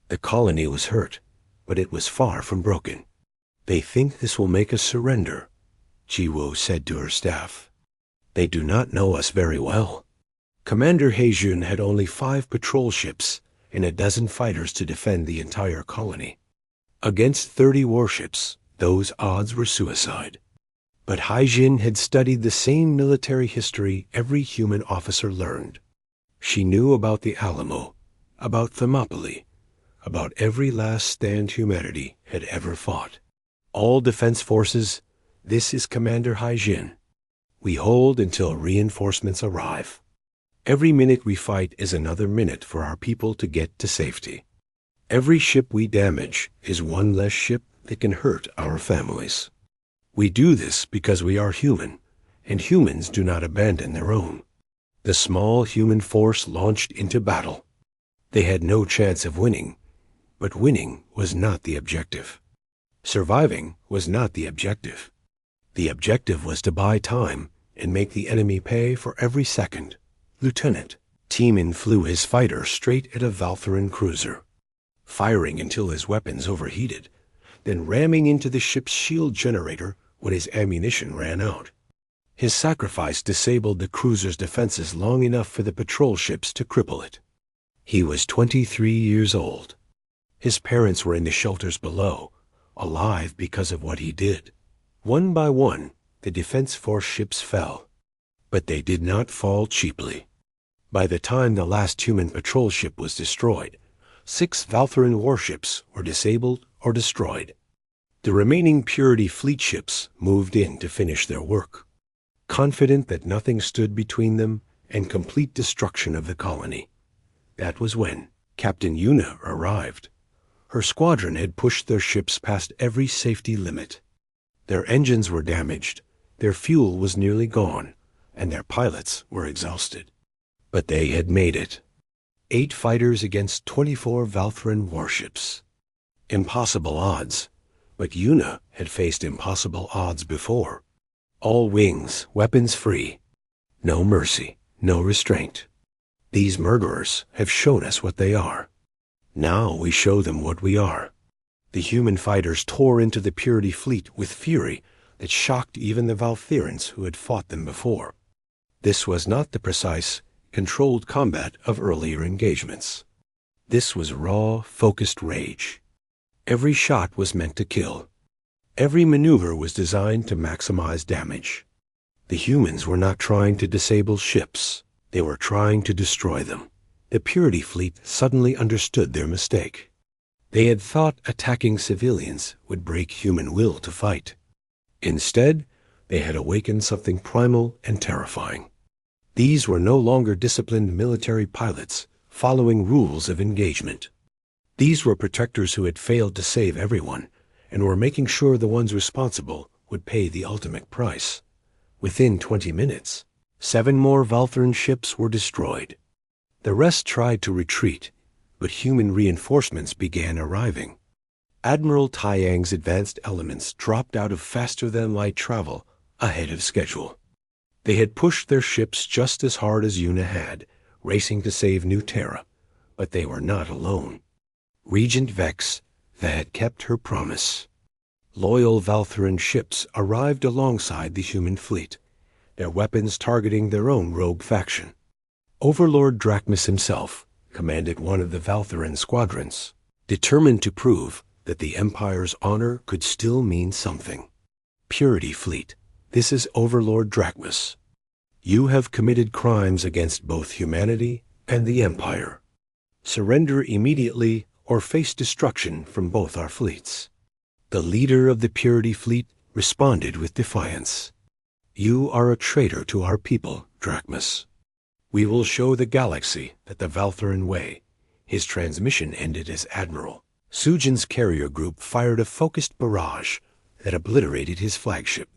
The colony was hurt, but it was far from broken. They think this will make us surrender, Jiwoo said to her staff. They do not know us very well. Commander Heijun had only 5 patrol ships and a dozen fighters to defend the entire colony. Against 30 warships, those odds were suicide. But Haijin had studied the same military history every human officer learned. She knew about the Alamo, about Thermopylae, about every last stand humanity had ever fought. All defense forces, this is Commander Haijin. We hold until reinforcements arrive. Every minute we fight is another minute for our people to get to safety. Every ship we damage is one less ship that can hurt our families. We do this because we are human, and humans do not abandon their own. The small human force launched into battle. They had no chance of winning, but winning was not the objective. Surviving was not the objective. The objective was to buy time and make the enemy pay for every second. Lieutenant, Teeman flew his fighter straight at a Valthuran cruiser, firing until his weapons overheated, then ramming into the ship's shield generator when his ammunition ran out. His sacrifice disabled the cruiser's defenses long enough for the patrol ships to cripple it. He was 23 years old. His parents were in the shelters below, alive because of what he did. One by one, the Defense Force ships fell, but they did not fall cheaply. By the time the last human patrol ship was destroyed, 6 Valthuran warships were disabled or destroyed. The remaining Purity fleet ships moved in to finish their work, confident that nothing stood between them and complete destruction of the colony. That was when Captain Yuna arrived. Her squadron had pushed their ships past every safety limit. Their engines were damaged, their fuel was nearly gone, and their pilots were exhausted. But they had made it. 8 fighters against 24 Valthuran warships. Impossible odds, but Yuna had faced impossible odds before. All wings, weapons free. No mercy, no restraint. These murderers have shown us what they are. Now we show them what we are. The human fighters tore into the Purity fleet with fury that shocked even the Valthyrans who had fought them before. This was not the precise, controlled combat of earlier engagements. This was raw, focused rage. Every shot was meant to kill. Every maneuver was designed to maximize damage. The humans were not trying to disable ships. They were trying to destroy them. The Purity fleet suddenly understood their mistake. They had thought attacking civilians would break human will to fight. Instead, they had awakened something primal and terrifying. These were no longer disciplined military pilots following rules of engagement. These were protectors who had failed to save everyone and were making sure the ones responsible would pay the ultimate price. Within 20 minutes, 7 more Valthuran ships were destroyed. The rest tried to retreat, but human reinforcements began arriving. Admiral Taiyang's advanced elements dropped out of faster-than-light travel ahead of schedule. They had pushed their ships just as hard as Yuna had, racing to save New Terra, but they were not alone. Regent Vex, that had kept her promise. Loyal Valthuran ships arrived alongside the human fleet, their weapons targeting their own rogue faction. Overlord Drachmus himself commanded one of the Valthuran squadrons, determined to prove that the Empire's honor could still mean something. Purity Fleet, this is Overlord Drachmus. You have committed crimes against both humanity and the Empire. Surrender immediately or face destruction from both our fleets. The leader of the Purity Fleet responded with defiance. You are a traitor to our people, Drachmus. We will show the galaxy that the Valthuran way. His transmission ended as Admiral. Sujin's carrier group fired a focused barrage that obliterated his flagship.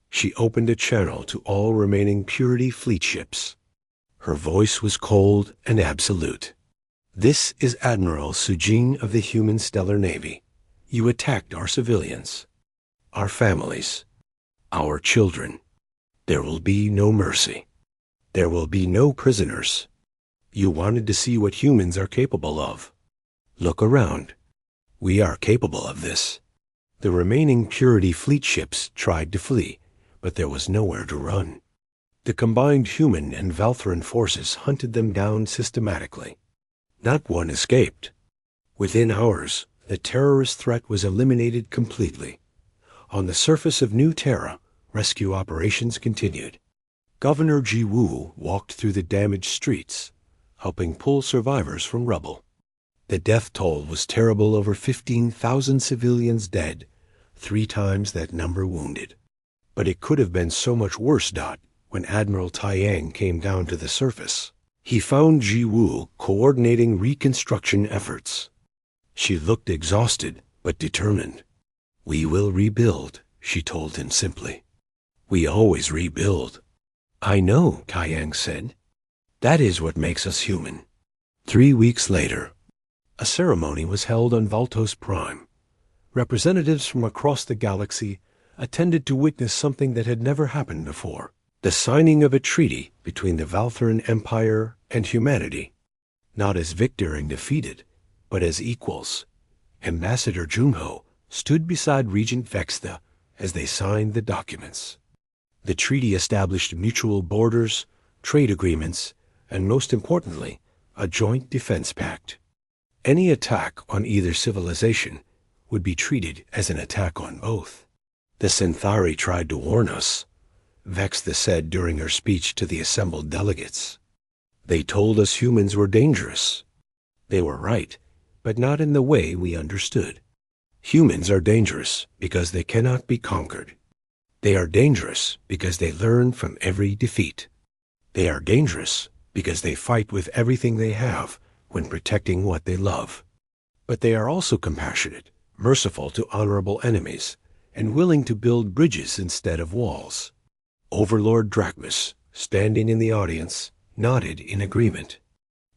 She opened a channel to all remaining Purity Fleet ships. Her voice was cold and absolute. This is Admiral Sujin of the Human Stellar Navy. You attacked our civilians, our families, our children. There will be no mercy. There will be no prisoners. You wanted to see what humans are capable of. Look around. We are capable of this. The remaining Purity Fleet ships tried to flee, but there was nowhere to run. The combined human and Valthuran forces hunted them down systematically. Not one escaped. Within hours, the terrorist threat was eliminated completely. On the surface of New Terra, rescue operations continued. Governor Ji Wu walked through the damaged streets, helping pull survivors from rubble. The death toll was terrible, over 15,000 civilians dead, 3 times that number wounded. But it could have been so much worse, when Admiral Taiyang came down to the surface. He found Ji Wu coordinating reconstruction efforts. She looked exhausted, but determined. We will rebuild, she told him simply. We always rebuild. I know, Taiyang said. That is what makes us human. 3 weeks later, a ceremony was held on Valtos Prime. Representatives from across the galaxy attended to witness something that had never happened before. The signing of a treaty between the Valthuran Empire and humanity, not as victor and defeated, but as equals. Ambassador Junho stood beside Regent Vextha as they signed the documents. The treaty established mutual borders, trade agreements, and most importantly, a joint defense pact. Any attack on either civilization would be treated as an attack on both. The Centauri tried to warn us, Vextha said during her speech to the assembled delegates. They told us humans were dangerous. They were right, but not in the way we understood. Humans are dangerous because they cannot be conquered. They are dangerous because they learn from every defeat. They are dangerous because they fight with everything they have when protecting what they love. But they are also compassionate, merciful to honorable enemies, and willing to build bridges instead of walls. Overlord Drachmus, standing in the audience, nodded in agreement.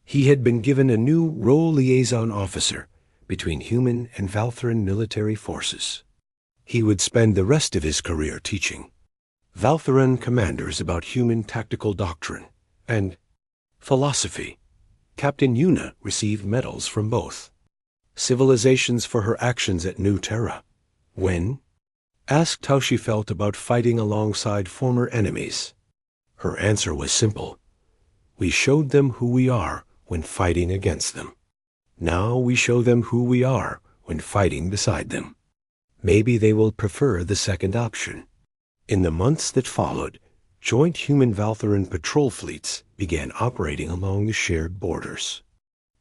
He had been given a new role liaison officer between human and Valtheran military forces. He would spend the rest of his career teaching Valtheran commanders about human tactical doctrine and philosophy. Captain Yuna received medals from both civilizations for her actions at New Terra. When asked how she felt about fighting alongside former enemies, her answer was simple. We showed them who we are when fighting against them. Now we show them who we are when fighting beside them. Maybe they will prefer the second option. In the months that followed, joint human-Valtheran patrol fleets began operating along the shared borders.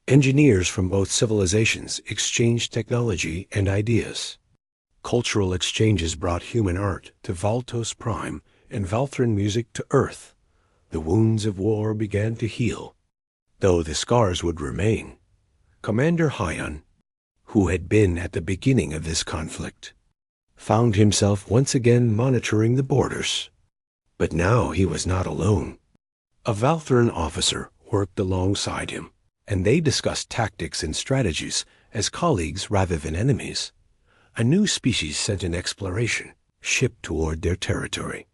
Engineers from both civilizations exchanged technology and ideas. Cultural exchanges brought human art to Valtos Prime and Valtheran music to Earth. The wounds of war began to heal, though the scars would remain. Commander Hyan, who had been at the beginning of this conflict, found himself once again monitoring the borders. But now he was not alone. A Valtheran officer worked alongside him, and they discussed tactics and strategies as colleagues rather than enemies. A new species sent an exploration ship toward their territory.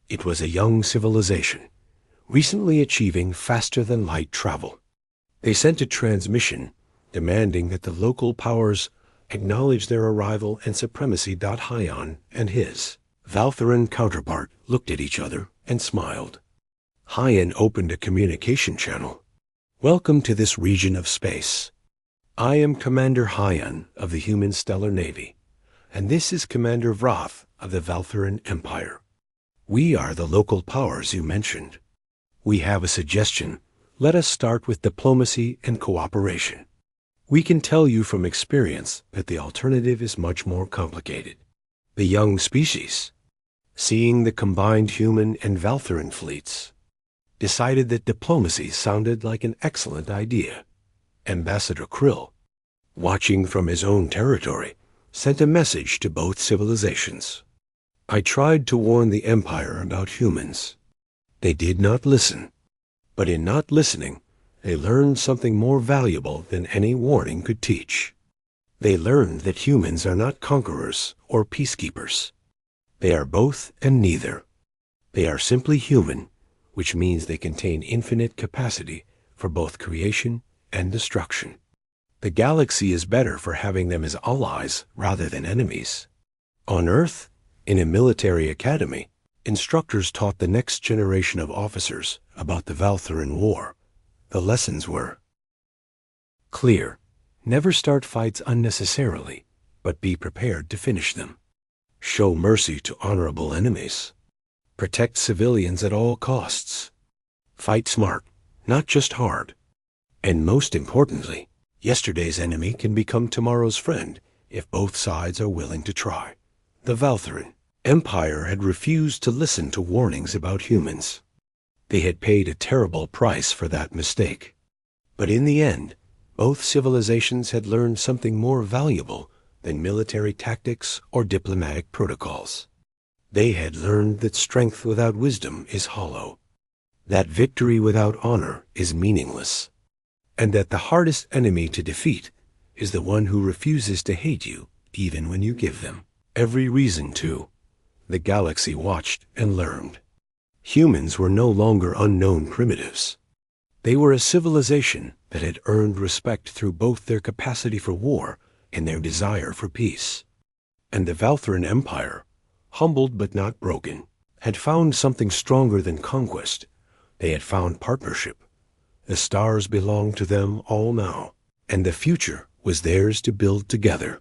It was a young civilization, recently achieving faster-than-light travel. They sent a transmission demanding that the local powers acknowledge their arrival and supremacy. Hyan and his Valtheran counterpart looked at each other and smiled. Hyan opened a communication channel. Welcome to this region of space. I am Commander Hyan of the Human Stellar Navy, and this is Commander Vrath of the Valtheran Empire. We are the local powers you mentioned. We have a suggestion. Let us start with diplomacy and cooperation. We can tell you from experience that the alternative is much more complicated. The young species, seeing the combined human and Valtheran fleets, decided that diplomacy sounded like an excellent idea. Ambassador Krill, watching from his own territory, sent a message to both civilizations. I tried to warn the Empire about humans. They did not listen, but in not listening, they learned something more valuable than any warning could teach. They learned that humans are not conquerors or peacekeepers. They are both and neither. They are simply human, which means they contain infinite capacity for both creation and destruction. The galaxy is better for having them as allies rather than enemies. On Earth, in a military academy, instructors taught the next generation of officers about the Valtheran War. The lessons were clear. Never start fights unnecessarily, but be prepared to finish them. Show mercy to honorable enemies. Protect civilians at all costs. Fight smart, not just hard. And most importantly, yesterday's enemy can become tomorrow's friend if both sides are willing to try. The Valtheran Empire had refused to listen to warnings about humans. They had paid a terrible price for that mistake. But in the end, both civilizations had learned something more valuable than military tactics or diplomatic protocols. They had learned that strength without wisdom is hollow, that victory without honor is meaningless, and that the hardest enemy to defeat is the one who refuses to hate you even when you give them every reason to. The galaxy watched and learned. Humans were no longer unknown primitives. They were a civilization that had earned respect through both their capacity for war and their desire for peace. And the Valthuran Empire, humbled but not broken, had found something stronger than conquest. They had found partnership. The stars belonged to them all now, and the future was theirs to build together.